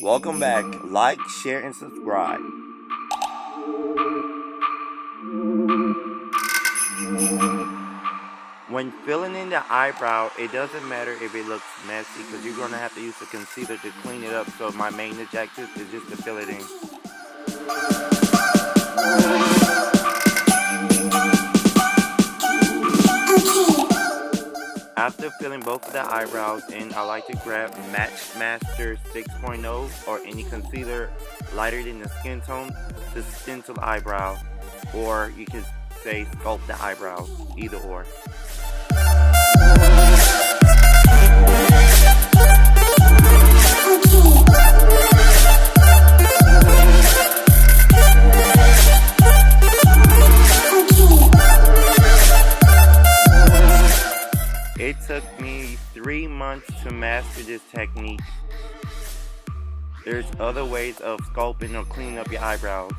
Welcome back. Like, share, and subscribe. When filling in the eyebrow, it doesn't matter if it looks messy because you're going to have to use a concealer to clean it up. So my main objective is just to fill it in. After filling both of the eyebrows in, I like to grab Match Master 6.0 or any concealer lighter than the skin tone to stencil the eyebrow, or you can say sculpt the eyebrows, either or. It took me 3 months to master this technique. There's other ways of sculpting or cleaning up your eyebrows.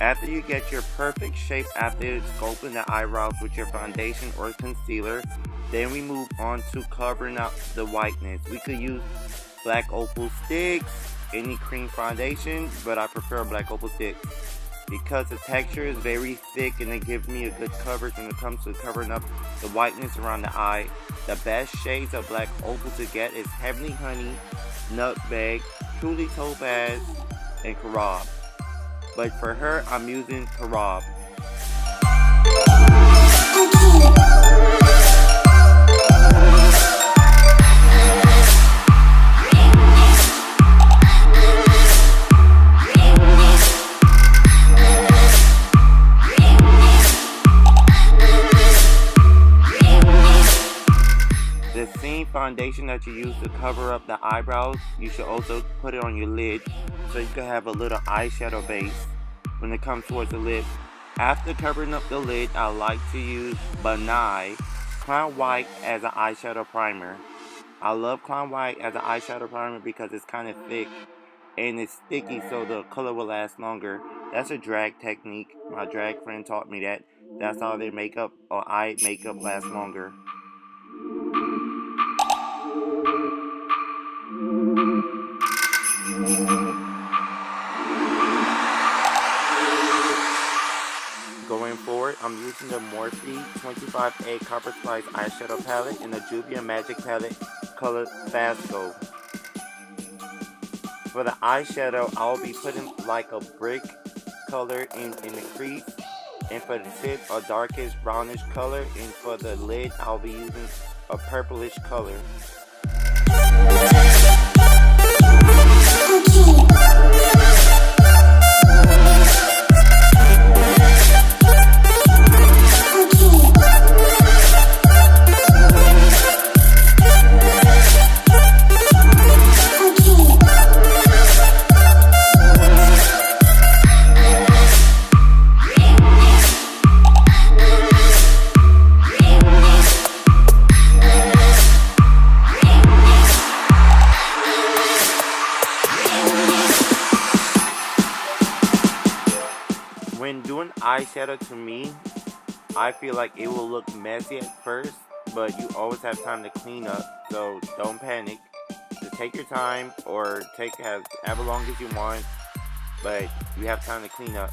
After you get your perfect shape after sculpting the eyebrows with your foundation or concealer, then we move on to covering up the whiteness. We could use black opal sticks, any cream foundation, but I prefer black opal sticks because the texture is very thick and it gives me a good coverage when it comes to covering up the whiteness around the eye. The best shades of black opal to get is Heavenly Honey, Nutmeg, Truly Topaz, and Carb. But for her, I'm using Carb. The same foundation that you use to cover up the eyebrows, you should also put it on your lid so you can have a little eyeshadow base when it comes towards the lid. After covering up the lid, I like to use Benai Clown White as an eyeshadow primer. I love Clown White as an eyeshadow primer because it's kind of thick and it's sticky, so the color will last longer. That's a drag technique. My drag friend taught me that. That's how their makeup or eye makeup lasts longer. Going forward, I'm using the Morph 25A Copper Spice eyeshadow palette in the Juvias Magic Palette color Faso. For the eyeshadow, I'll be putting like a brick color in the crease, and for the tip, a darkish brownish color, and for the lid, I'll be using a purplish color. When doing eyeshadow, to me, I feel like it will look messy at first, but you always have time to clean up, so don't panic. Just take your time, or have as long as you want, but you have time to clean up.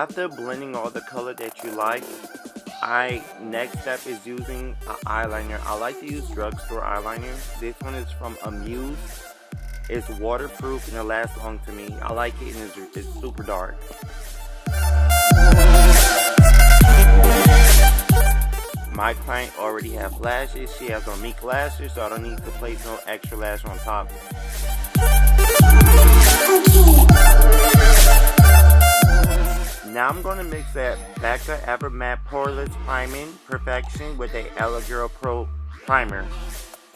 After blending all the color that you like, next step is using an eyeliner. I like to use drugstore eyeliner. This one is from Amuse. It's waterproof and it lasts long to me. I like it and it's super dark. My client already has lashes. She has on meek lashes, so I don't need to place no extra lash on top. Now I'm going to mix that BECCA Ever Matte Poreless Priming Perfection with a EyeBrow Pro Primer.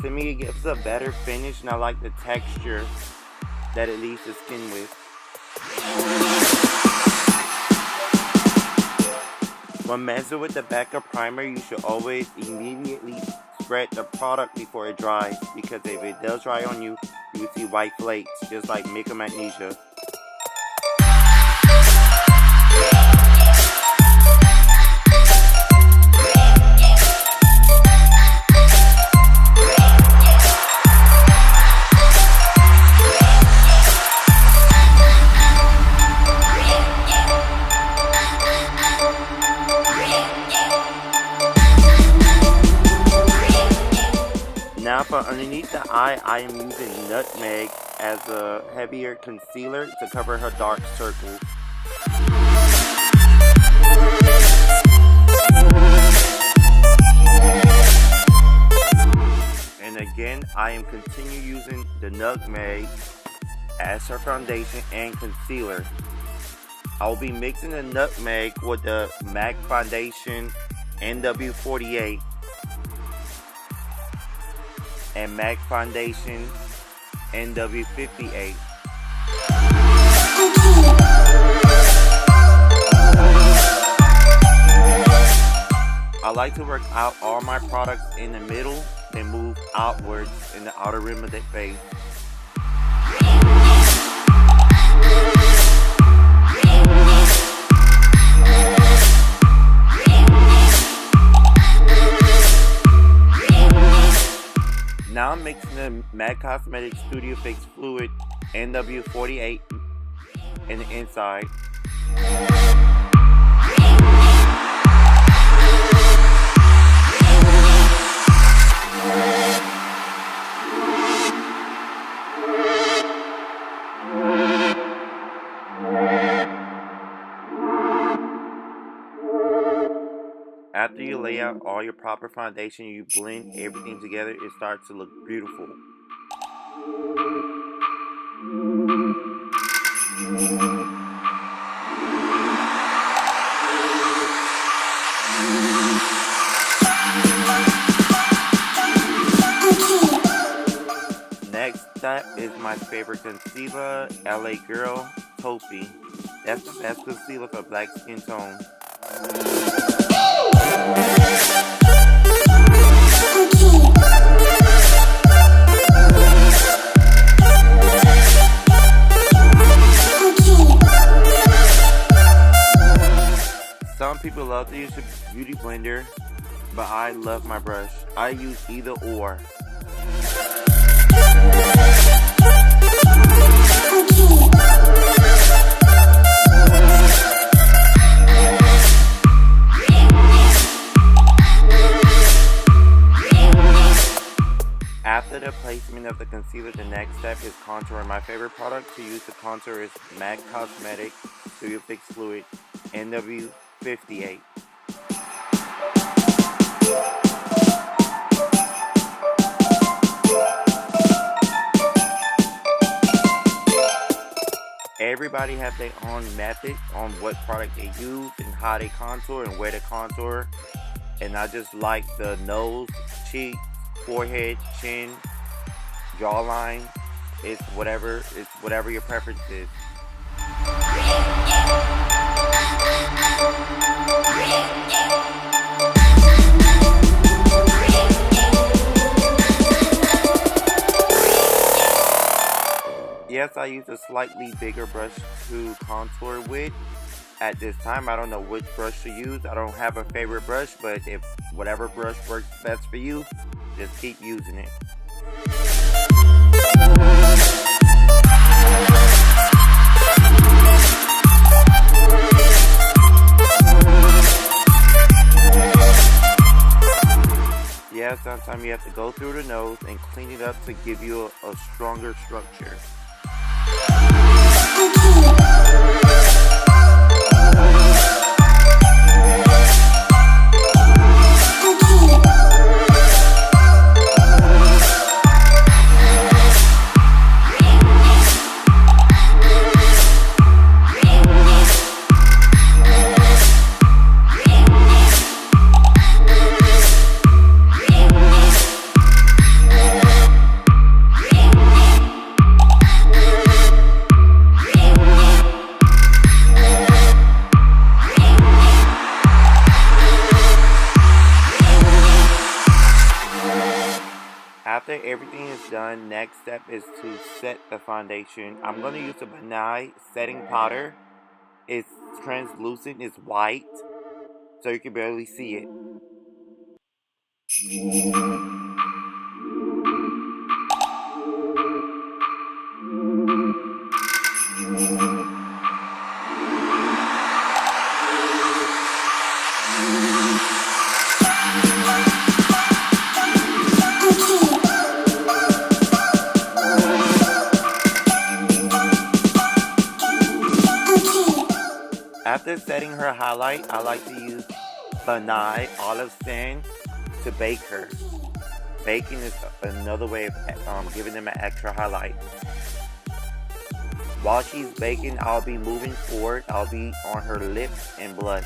To me, it gives a better finish, and I like the texture that it leaves the skin with. When messing with the BECCA primer, you should always immediately spread the product before it dries, because if it does dry on you, you will see white flakes, just like mica magnesia. Now for underneath the eye, I am using Nutmeg as a heavier concealer to cover her dark circles. And again, I am continue using the Nutmeg as her foundation and concealer. I will be mixing the Nutmeg with the MAC Foundation NW48 and MAC Foundation NW58. I like to work out all my products in the middle, then move outwards in the outer rim of the face. Now I'm mixing the MAC Cosmetics Studio Fix Fluid NW48 in the inside. After you lay out all your proper foundation, you blend everything together, it starts to look beautiful. Next up is my favorite concealer, LA Girl Toffee. That's the best concealer for black skin tone. Some people love to use a beauty blender, but I love my brush. I use either or. After the placement of the concealer, the next step is contouring. My favorite product to use to contour is MAC Cosmetics Studio Fix Fluid NW58. Everybody has their own method on what product they use and how they contour and where to contour. And I just like the nose, cheeks, forehead, chin, jawline. It's whatever your preference is. Yes, I use a slightly bigger brush to contour with. At this time, I don't know which brush to use. I don't have a favorite brush, but if whatever brush works best for you, just keep using it. sometimes you have to go through the nose and clean it up to give you a stronger structure. After everything is done, next step is to set the foundation. I'm going to use a benign setting powder. It's translucent, it's white, so you can barely see it. After setting her highlight, I like to use benign olive sand to bake her. Baking is another way of giving them an extra highlight. While she's baking, I'll be moving forward. I'll be on her lips and blush.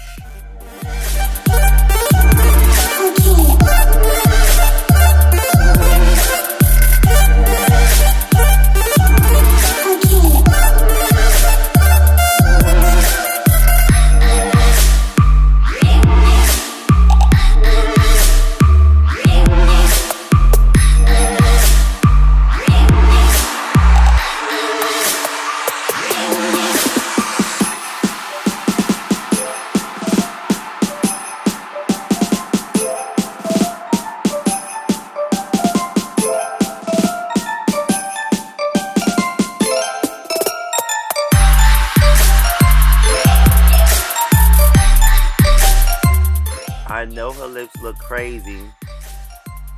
I know her lips look crazy,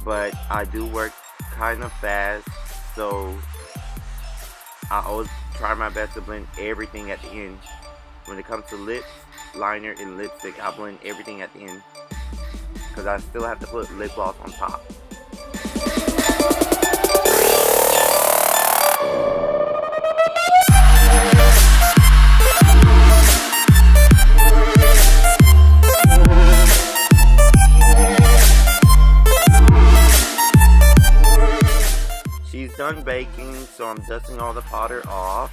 but I do work kind of fast, so I always try my best to blend everything at the end. When it comes to lips, liner, and lipstick, I blend everything at the end because I still have to put lip gloss on top. She's done baking, so I'm dusting all the powder off.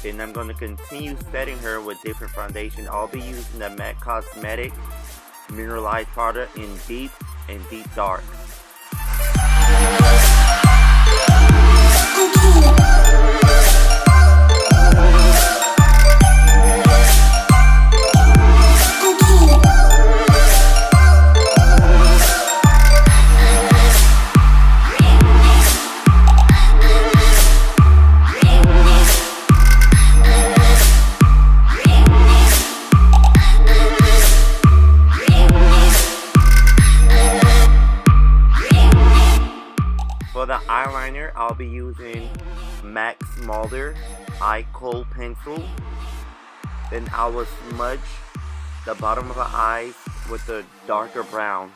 Then I'm going to continue setting her with different foundation. I'll be using the MAC Cosmetic Mineralize product in deep and deep dark. For the eyeliner, I'll be using MAC Smolder Eye Kohl Pencil. Then I will smudge the bottom of the eyes with a darker brown.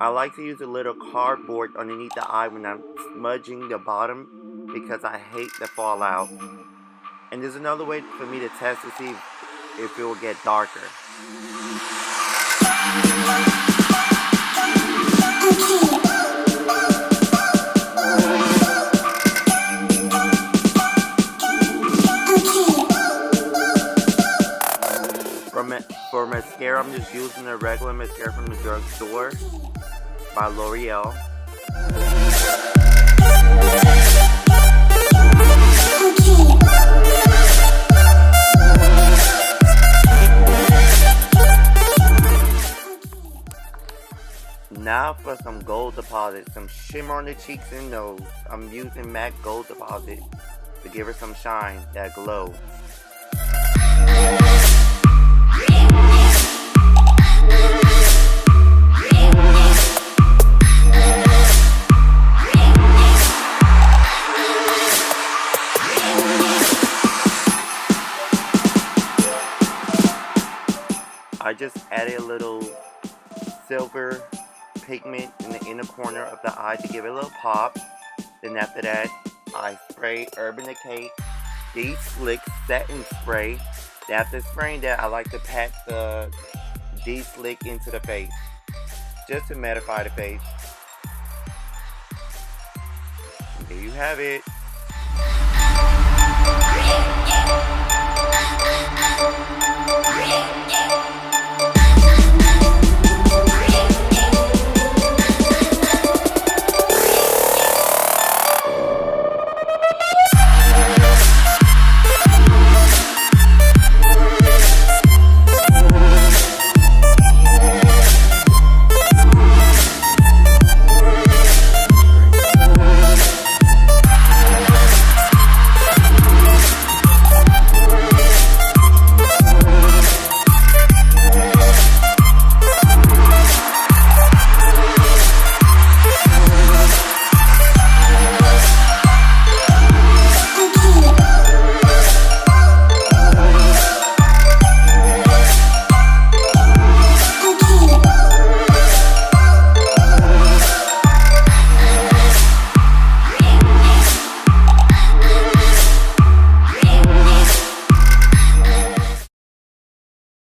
I like to use a little cardboard underneath the eye when I'm smudging the bottom because I hate the fallout. And there's another way for me to test to see if it will get darker. For mascara, I'm just using a regular mascara from the drugstore by L'Oreal. Now for for some gold deposit, some shimmer on the cheeks and nose. I'm using MAC Gold Deposit to give her some shine, that glow. I just added a little silver pigment in the inner corner of the eye to give it a little pop. Then after that, I spray Urban Decay De-Slick Setting Spray. After spraying that, I like to pat the De-Slick into the face, just to mattify the face. And there you have it.